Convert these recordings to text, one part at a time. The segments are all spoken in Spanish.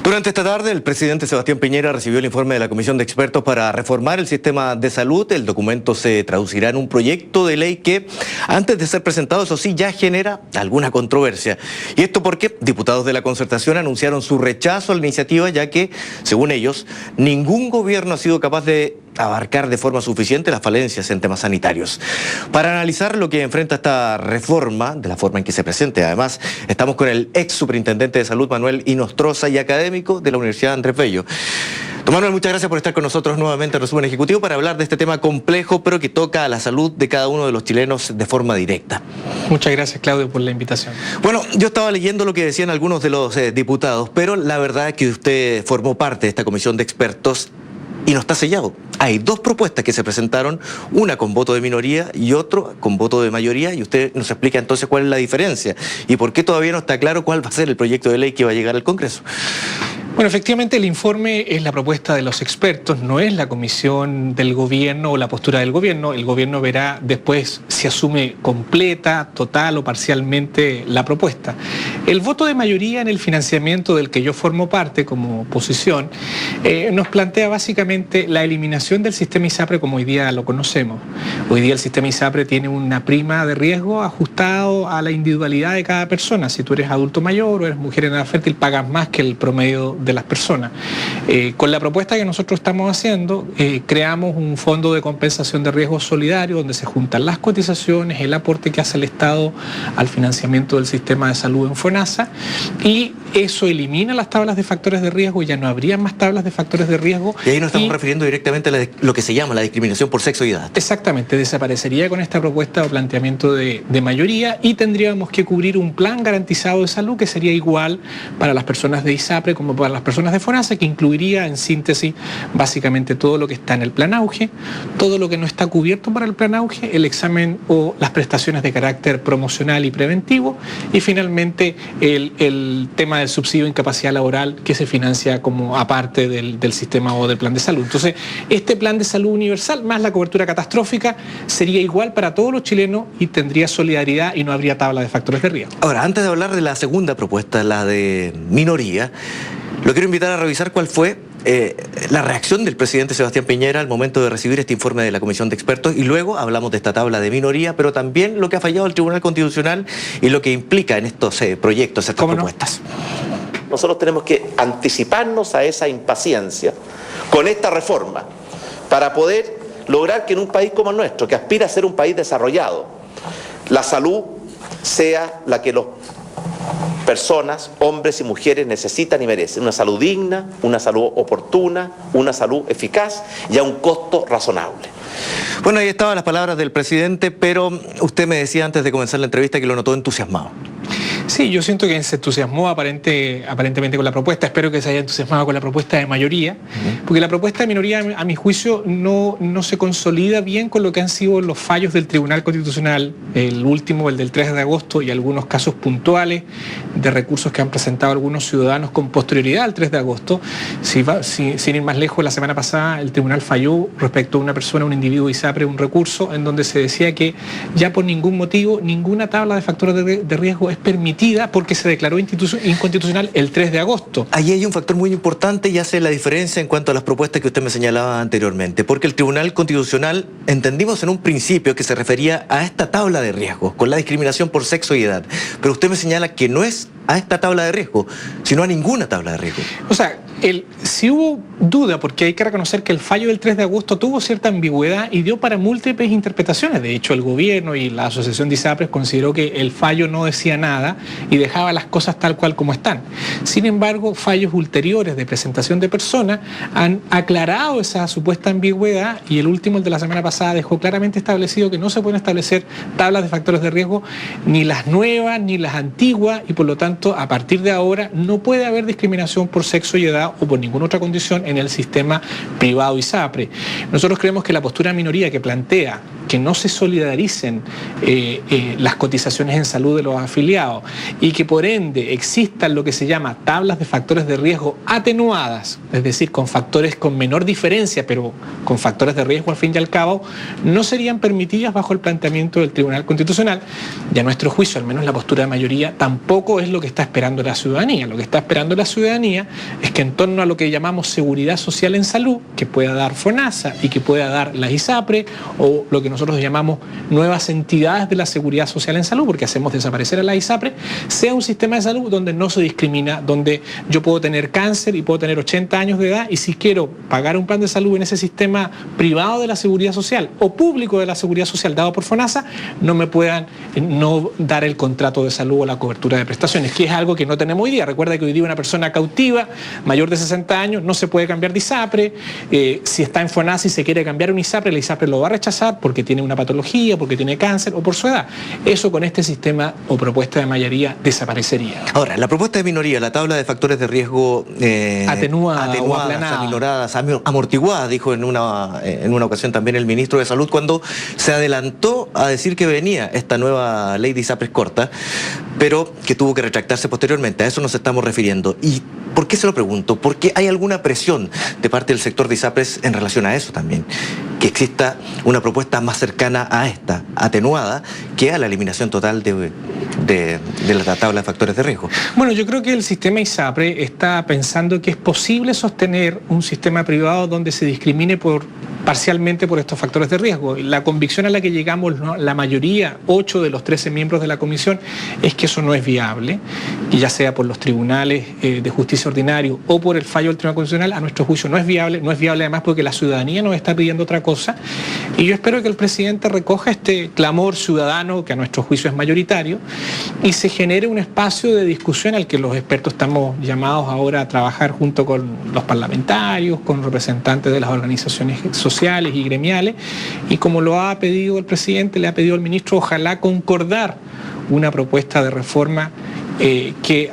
Durante esta tarde, el presidente Sebastián Piñera recibió el informe de la Comisión de Expertos para reformar el sistema de salud. El documento se traducirá en un proyecto de ley que, antes de ser presentado, eso sí, ya genera alguna controversia. Y esto porque diputados de la Concertación anunciaron su rechazo a la iniciativa, ya que, según ellos, ningún gobierno ha sido capaz de abarcar de forma suficiente las falencias en temas sanitarios. Para analizar lo que enfrenta esta reforma, de la forma en que se presente, además, estamos con el ex superintendente de salud, Manuel Inostroza, y académico de la Universidad Andrés Bello. Don Manuel, muchas gracias por estar con nosotros nuevamente en Resumen Ejecutivo para hablar de este tema complejo, pero que toca a la salud de cada uno de los chilenos de forma directa. Muchas gracias, Claudio, por la invitación. Bueno, yo estaba leyendo lo que decían algunos de los diputados, pero la verdad es que usted formó parte de esta comisión de expertos y no está sellado. Hay dos propuestas que se presentaron, una con voto de minoría y otra con voto de mayoría, y usted nos explica entonces cuál es la diferencia y por qué todavía no está claro cuál va a ser el proyecto de ley que va a llegar al Congreso. Bueno, efectivamente el informe es la propuesta de los expertos, no es la comisión del gobierno o la postura del gobierno. El gobierno verá después si asume completa, total o parcialmente la propuesta. El voto de mayoría en el financiamiento del que yo formo parte como oposición nos plantea básicamente la eliminación del sistema ISAPRE como hoy día lo conocemos. Hoy día el sistema ISAPRE tiene una prima de riesgo ajustado a la individualidad de cada persona. Si tú eres adulto mayor o eres mujer en edad fértil, pagas más que el promedio de las personas. Con la propuesta que nosotros estamos haciendo, creamos un fondo de compensación de riesgos solidario donde se juntan las cotizaciones, el aporte que hace el Estado al financiamiento del sistema de salud en FONASA, y eso elimina las tablas de factores de riesgo, ya no habría más tablas de factores de riesgo. Y ahí nos estamos refiriendo directamente a lo que se llama la discriminación por sexo y edad. Exactamente, desaparecería con esta propuesta o planteamiento de mayoría y tendríamos que cubrir un plan garantizado de salud que sería igual para las personas de ISAPRE como para las personas de FONASA, que incluiría en síntesis básicamente todo lo que está en el plan auge, todo lo que no está cubierto para el plan auge, el examen o las prestaciones de carácter promocional y preventivo, y finalmente el tema del subsidio de incapacidad laboral que se financia como aparte del sistema o del plan de salud. Entonces, este plan de salud universal más la cobertura catastrófica sería igual para todos los chilenos y tendría solidaridad y no habría tabla de factores de riesgo. Ahora, antes de hablar de la segunda propuesta, la de minoría, lo quiero invitar a revisar cuál fue la reacción del presidente Sebastián Piñera al momento de recibir este informe de la Comisión de Expertos, y luego hablamos de esta tabla de minoría, pero también lo que ha fallado el Tribunal Constitucional y lo que implica en estos proyectos, estas propuestas. Nosotros tenemos que anticiparnos a esa impaciencia con esta reforma para poder lograr que en un país como el nuestro, que aspira a ser un país desarrollado, la salud sea la que los personas, hombres y mujeres necesitan y merecen. Una salud digna, una salud oportuna, una salud eficaz y a un costo razonable. Bueno, ahí estaban las palabras del presidente, pero usted me decía antes de comenzar la entrevista que lo notó entusiasmado. Sí, yo siento que se entusiasmó aparentemente con la propuesta. Espero que se haya entusiasmado con la propuesta de mayoría, porque la propuesta de minoría, a mi juicio, no se consolida bien con lo que han sido los fallos del Tribunal Constitucional, el último, el del 3 de agosto, y algunos casos puntuales de recursos que han presentado algunos ciudadanos con posterioridad al 3 de agosto. Sin ir más lejos, la semana pasada el tribunal falló respecto a una persona, un individuo ISAPRE, un recurso en donde se decía que ya por ningún motivo, ninguna tabla de factores de riesgo es permitida porque se declaró inconstitucional el 3 de agosto. Ahí hay un factor muy importante y hace la diferencia en cuanto a las propuestas que usted me señalaba anteriormente, porque el Tribunal Constitucional entendimos en un principio que se refería a esta tabla de riesgo, con la discriminación por sexo y edad, pero usted me señala que no es a esta tabla de riesgo, sino a ninguna tabla de riesgo. O sea, si hubo duda, porque hay que reconocer que el fallo del 3 de agosto tuvo cierta ambigüedad y dio para múltiples interpretaciones. De hecho, el gobierno y la Asociación de ISAPRES consideró que el fallo no decía nada y dejaba las cosas tal cual como están. Sin embargo, fallos ulteriores de presentación de personas han aclarado esa supuesta ambigüedad, y el último, el de la semana pasada, dejó claramente establecido que no se pueden establecer tablas de factores de riesgo, ni las nuevas ni las antiguas, y por lo tanto, a partir de ahora no puede haber discriminación por sexo y edad o por ninguna otra condición en el sistema privado ISAPRE. Nosotros creemos que la postura de minoría que plantea que no se solidaricen las cotizaciones en salud de los afiliados y que por ende existan lo que se llama tablas de factores de riesgo atenuadas, es decir, con factores con menor diferencia, pero con factores de riesgo al fin y al cabo, no serían permitidas bajo el planteamiento del Tribunal Constitucional. Y a nuestro juicio, al menos la postura de mayoría, tampoco es lo que está esperando la ciudadanía. Lo que está esperando la ciudadanía es que en torno a lo que llamamos seguridad social en salud, que pueda dar FONASA y que pueda dar la ISAPRE, o lo que nosotros llamamos nuevas entidades de la seguridad social en salud, porque hacemos desaparecer a la ISAPRE, sea un sistema de salud donde no se discrimina, donde yo puedo tener cáncer y puedo tener 80 años de edad y si quiero pagar un plan de salud en ese sistema privado de la seguridad social o público de la seguridad social dado por FONASA, no me puedan no dar el contrato de salud o la cobertura de prestaciones, que es algo que no tenemos hoy día. Recuerda que hoy día una persona cautiva, mayor de 60 años, no se puede cambiar de ISAPRE. Si está en FONASA y se quiere cambiar un ISAPRE, la ISAPRE lo va a rechazar porque tiene una patología, porque tiene cáncer o por su edad. Eso con este sistema o propuesta de mayoría desaparecería. Ahora, la propuesta de minoría, la tabla de factores de riesgo atenuadas, aminoradas, amortiguadas, dijo en una ocasión también el ministro de Salud cuando se adelantó a decir que venía esta nueva ley de ISAPRES corta, pero que tuvo que retractarse posteriormente. A eso nos estamos refiriendo. ¿Y por qué se lo pregunto? Porque hay alguna presión de parte del sector de ISAPRES en relación a eso también, que exista una propuesta más cercana a esta, atenuada, que a la eliminación total de la tabla de factores de riesgo. Bueno, yo creo que el sistema ISAPRE está pensando que es posible sostener un sistema privado donde se discrimine parcialmente por estos factores de riesgo. La convicción a la que llegamos, ¿no?, la mayoría, 8 de los 13 miembros de la comisión, es que eso no es viable, y ya sea por los tribunales de justicia ordinario o por el fallo del Tribunal Constitucional, a nuestro juicio no es viable además porque la ciudadanía nos está pidiendo otra cosa, y yo espero que el presidente recoja este clamor ciudadano, que a nuestro juicio es mayoritario, y se genere un espacio de discusión al que los expertos estamos llamados ahora a trabajar junto con los parlamentarios, con representantes de las organizaciones sociales y gremiales, y como lo ha pedido el presidente, le ha pedido al ministro, ojalá concordar una propuesta de reforma que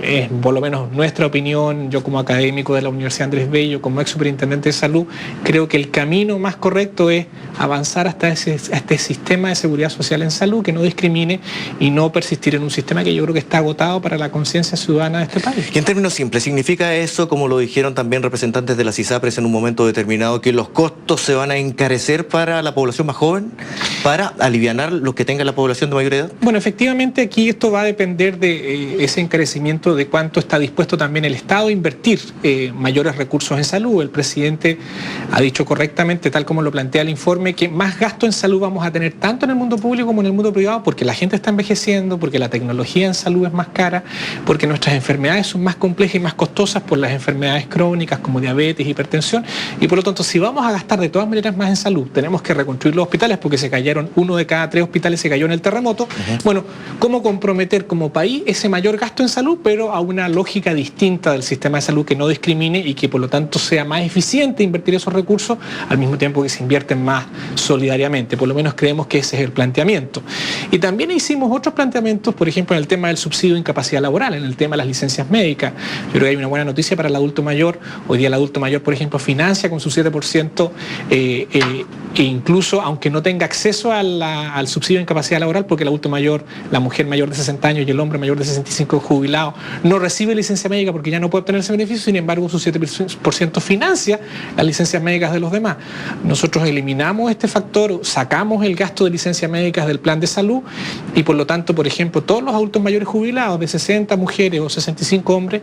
es por lo menos nuestra opinión. Yo como académico de la Universidad Andrés Bello, como ex superintendente de salud, creo que el camino más correcto es avanzar hasta este sistema de seguridad social en salud que no discrimine y no persistir en un sistema que yo creo que está agotado para la conciencia ciudadana de este país. Y en términos simples, ¿significa eso, como lo dijeron también representantes de las ISAPRES en un momento determinado, que los costos se van a encarecer para la población más joven, para alivianar los que tengan la población de mayor edad? Bueno, efectivamente aquí esto va a depender de ese encarecimiento, de cuánto está dispuesto también el Estado a invertir mayores recursos en salud. El presidente ha dicho correctamente, tal como lo plantea el informe, que más gasto en salud vamos a tener tanto en el mundo público como en el mundo privado, porque la gente está envejeciendo, porque la tecnología en salud es más cara, porque nuestras enfermedades son más complejas y más costosas por las enfermedades crónicas como diabetes, hipertensión, y por lo tanto, si vamos a gastar de todas maneras más en salud, tenemos que reconstruir los hospitales porque se cayeron, 1 de cada 3 hospitales se cayó en el terremoto. Bueno, ¿cómo comprometer como país ese mayor gasto en salud, pero a una lógica distinta del sistema de salud que no discrimine y que por lo tanto sea más eficiente invertir esos recursos al mismo tiempo que se invierten más solidariamente? Por lo menos creemos que ese es el planteamiento. Y también hicimos otros planteamientos, por ejemplo, en el tema del subsidio de incapacidad laboral, en el tema de las licencias médicas. Yo creo que hay una buena noticia para el adulto mayor. Hoy día el adulto mayor, por ejemplo, financia con su 7% e incluso aunque no tenga acceso al subsidio de incapacidad laboral, porque el adulto mayor, la mujer mayor de 60 años y el hombre mayor de 65 jubilado no recibe licencia médica porque ya no puede obtener ese beneficio, sin embargo su 7% financia las licencias médicas de los demás. Nosotros eliminamos este factor, sacamos el gasto de licencias médicas del plan de salud y por lo tanto, por ejemplo, todos los adultos mayores jubilados de 60 mujeres o 65 hombres,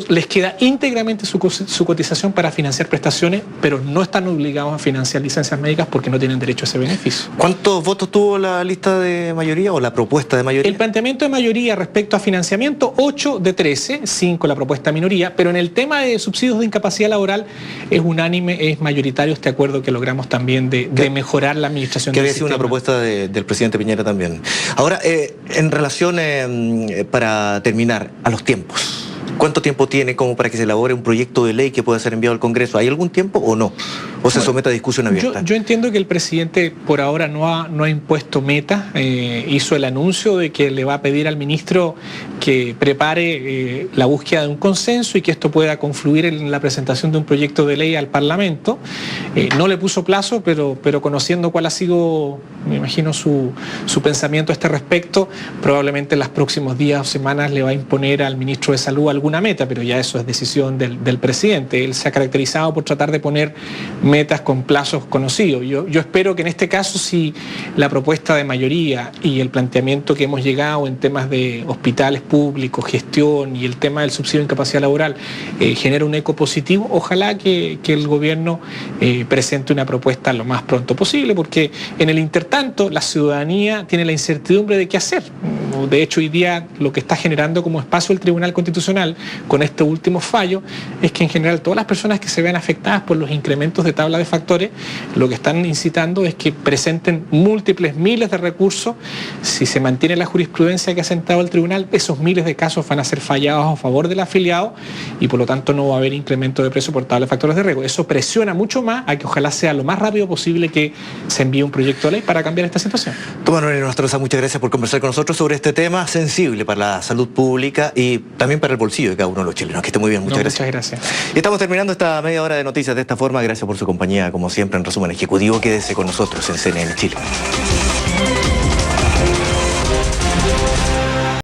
les queda íntegramente su cotización para financiar prestaciones, pero no están obligados a financiar licencias médicas porque no tienen derecho a ese beneficio. ¿Cuántos votos tuvo la lista de mayoría o la propuesta de mayoría? El planteamiento de mayoría respecto a financiamiento, 8 de 13, 5 la propuesta de minoría, pero en el tema de subsidios de incapacidad laboral es unánime, es mayoritario este acuerdo que logramos también de mejorar la administración del sistema. Que había sido una propuesta del presidente Piñera también. Ahora, en relación, para terminar, a los tiempos. ¿Cuánto tiempo tiene como para que se elabore un proyecto de ley que pueda ser enviado al Congreso? ¿Hay algún tiempo o no? ¿O se somete a discusión abierta? Yo entiendo que el presidente por ahora no ha impuesto meta. Hizo el anuncio de que le va a pedir al ministro que prepare la búsqueda de un consenso y que esto pueda confluir en la presentación de un proyecto de ley al Parlamento. No le puso plazo, pero conociendo cuál ha sido, me imagino, su pensamiento a este respecto, probablemente en los próximos días o semanas le va a imponer al ministro de Salud alguna meta, pero ya eso es decisión del presidente. Él se ha caracterizado por tratar de poner metas con plazos conocidos. Yo espero que en este caso, si la propuesta de mayoría y el planteamiento que hemos llegado en temas de hospitales públicos, gestión y el tema del subsidio de incapacidad laboral genera un eco positivo, ojalá que el gobierno presente una propuesta lo más pronto posible, porque en el intertanto la ciudadanía tiene la incertidumbre de qué hacer. De hecho, hoy día lo que está generando como espacio el Tribunal Constitucional con este último fallo es que en general todas las personas que se vean afectadas por los incrementos de tabla de factores, lo que están incitando es que presenten múltiples miles de recursos. Si se mantiene la jurisprudencia que ha sentado el tribunal, esos miles de casos van a ser fallados a favor del afiliado y por lo tanto no va a haber incremento de precio por tabla de factores de riesgo. Eso presiona mucho más a que ojalá sea lo más rápido posible que se envíe un proyecto de ley para cambiar esta situación. Tomás Noel Nostroza, muchas gracias por conversar con nosotros sobre este tema sensible para la salud pública y también para el bolsillo de cada uno de los chilenos. Que esté muy bien, muchas gracias. Muchas gracias. Y estamos terminando esta media hora de noticias de esta forma. Gracias por su compañía, como siempre, en Resumen Ejecutivo. Quédese con nosotros en CNN Chile.